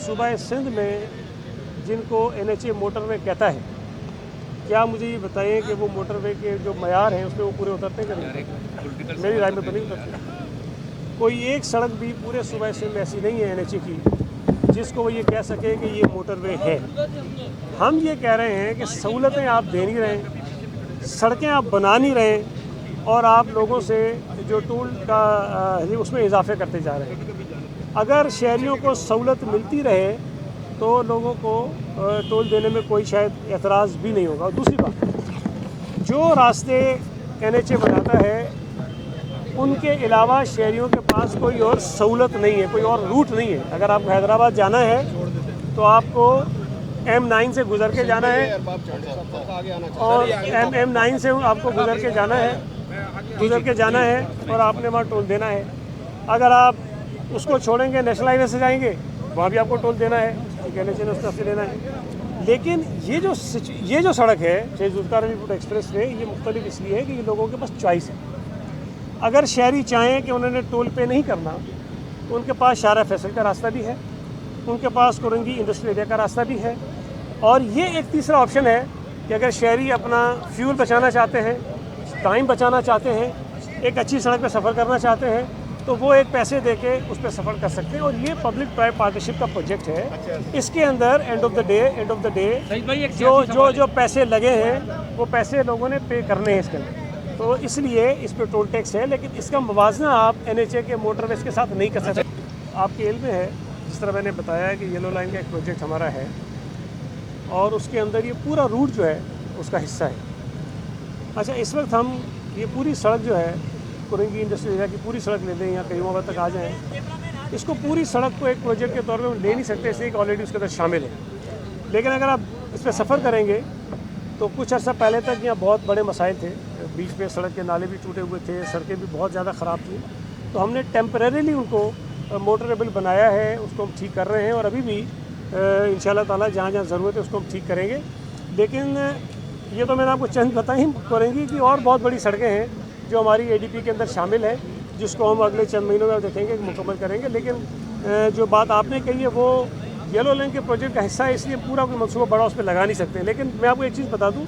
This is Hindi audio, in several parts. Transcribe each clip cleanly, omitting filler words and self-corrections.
सूबा सिंध में जिनको NHA मोटरवे कहता है, क्या मुझे ये बताएं कि वो मोटरवे के जो मयार हैं उसमें वो पूरे उतरते हैं कि मेरी राय में तो नहीं उतरते। कोई एक सड़क भी पूरे सूबा सिंध में ऐसी नहीं है NHA की जिसको वो ये कह सके कि ये मोटरवे है। हम ये कह रहे हैं कि सहूलतें आप दे नहीं रहे, सड़कें आप बना नहीं रहे और आप लोगों से जो टोल का उसमें इजाफे करते जा रहे हैं। अगर शहरियों को सहूलत मिलती रहे तो लोगों को टोल देने में कोई शायद एतराज़ भी नहीं होगा। और दूसरी बात, जो रास्ते NHA बनाता है उनके अलावा शहरियों के पास कोई और सहूलत नहीं है, कोई और रूट नहीं है। अगर आपको हैदराबाद जाना है तो आपको M9 से गुज़र के जाना है और M9 से आपको गुज़र के जाना है और आपने वहाँ टोल देना है। अगर आप उसको छोड़ेंगे नेशनल हाईवे से जाएंगे वहाँ भी आपको टोल देना है, NHA ने उस तरफ से देना है। लेकिन ये जो सड़क है शहीद जुल्फ़िकार अली भुट्टो एक्सप्रेस वे, ये मुख्तलिफ इसलिए है कि ये लोगों के पास चॉइस है। अगर शहरी चाहें कि उन्होंने टोल पे नहीं करना तो उनके पास शारा फैसल का रास्ता भी है, उनके पास कुरंगी इंडस्ट्रियल एरिया का रास्ता भी है। और ये एक तीसरा ऑप्शन है कि अगर शहरी अपना फ्यूल बचाना चाहते हैं, टाइम बचाना चाहते हैं, एक अच्छी सड़क पर सफ़र करना चाहते हैं तो वो एक पैसे दे के उस पर सफ़र कर सकते हैं। और ये पब्लिक प्राइवेट पार्टनरशिप का प्रोजेक्ट है। इसके अंदर एंड ऑफ द डे जो पैसे लगे हैं वो पैसे लोगों ने पे करने हैं इसके अंदर, तो इसलिए इस पर टोल टैक्स है। लेकिन इसका मुवाजना आप NHA के मोटरवेज के साथ नहीं कर सकते। आपके इल्म में है, जिस तरह मैंने बताया कि येलो लाइन का एक प्रोजेक्ट हमारा है और उसके अंदर ये पूरा रूट जो है उसका हिस्सा है। अच्छा, इस वक्त हम ये पूरी सड़क जो है कुरंगी इंडस्ट्रियल एरिया की पूरी सड़क ले लें या करीमाबाद तक आ जाएँ, इसको पूरी सड़क को एक प्रोजेक्ट के तौर पर हम ले नहीं सकते, इसलिए कि ऑलरेडी उसके अंदर शामिल है। लेकिन अगर आप इस पर सफ़र करेंगे तो कुछ अर्सा पहले तक यहाँ बहुत बड़े मसाइल थे, बीच पे सड़क के नाले भी टूटे हुए थे, सड़कें भी बहुत ज़्यादा ख़राब थी। तो हमने टेम्परेरीली उनको मोटरेबल बनाया है, उसको हम ठीक कर रहे हैं और अभी भी इंशाल्लाह ताला जहाँ जहाँ ज़रूरत है उसको हम ठीक करेंगे। लेकिन ये तो मैंने आपको चंद बताई करेंगी कि और बहुत बड़ी सड़कें हैं जो हमारी ADP के अंदर शामिल है, जिसको हम अगले चंद महीनों में देखेंगे, मुकम्मल करेंगे। लेकिन जो बात आपने कही है वो येलो लाइन के प्रोजेक्ट का हिस्सा है, इसलिए पूरा कोई मनसूबा बड़ा उस पर लगा नहीं सकते। लेकिन मैं आपको एक चीज़ बता दूँ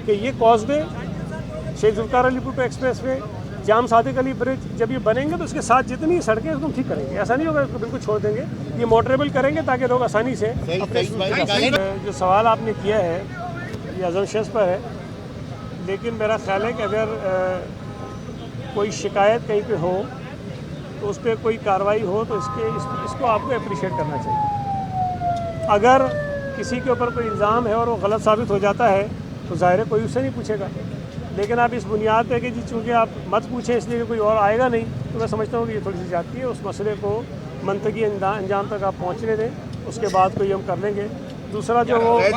कि ये कॉजवे, शहीद जुल्फ़िकार अली भुट्टो एक्सप्रेस वे, जाम सादिक अली ब्रिज जब ये बनेंगे तो इसके साथ जितनी सड़कें उसको हम ठीक करेंगे। ऐसा नहीं होगा इसको बिल्कुल छोड़ देंगे, ये मोटरेबल करेंगे ताकि लोग आसानी से अपने जो सवाल आपने किया है ये अजम्पशंस पर है। लेकिन मेरा ख्याल है कि अगर कोई शिकायत कहीं पे हो तो उस पर कोई कार्रवाई हो तो इसको आपको अप्रिशिएट करना चाहिए। अगर किसी के ऊपर कोई इल्ज़ाम है और वो गलत साबित हो जाता है तो ज़ाहिर है कोई उससे नहीं पूछेगा। लेकिन आप इस बुनियाद पे कि जी चूँकि आप मत पूछें इसलिए कि कोई और आएगा नहीं, तो मैं समझता हूँ कि ये थोड़ी सी ज़्यादती है। उस मसले को मंतकी अंजाम तक आप पहुँचने दें, उसके बाद कोई हम कर लेंगे। दूसरा जो वो रेड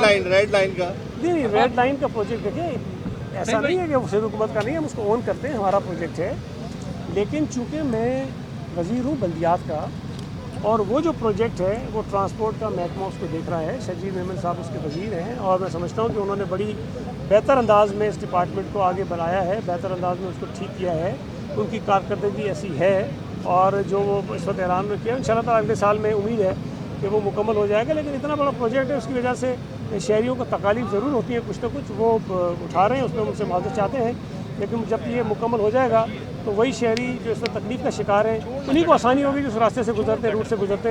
लाइन का नहीं, रेड लाइन का प्रोजेक्ट देखिए, ऐसा नहीं है कि वो सिर्फ हुकूमत का नहीं है, हम उसको ओन करते हैं, हमारा प्रोजेक्ट है। लेकिन चूँकि मैं वज़ीर हूँ बल्दियात का और वो जो प्रोजेक्ट है वो ट्रांसपोर्ट का महकमा उसको देख रहा है, शजीब मेमन साहब उसके वज़ीर हैं और मैं समझता हूँ कि उन्होंने बड़ी बेहतर अंदाज में इस डिपार्टमेंट को आगे बढ़ाया है, बेहतर अंदाज में उसको ठीक किया है। उनकी कारकर्दगी ऐसी है और जो वो इस वक्त ऐलान में किया, इंशाल्लाह ताला अगले साल में उम्मीद है कि वो मुकम्मल हो जाएगा। लेकिन इतना बड़ा प्रोजेक्ट है, उसकी वजह से शहरियों को तकालीफ ज़रूर होती है, कुछ ना कुछ वो उठा रहे हैं, उसमें उनसे माजरत चाहते हैं। लेकिन जब ये मुकम्मल हो जाएगा तो वही शहरी जो इस वक्त तकलीफ का शिकार हैं उन्हीं को आसानी होगी जो उस रास्ते से गुजरते, रूट से गुजरते हैं।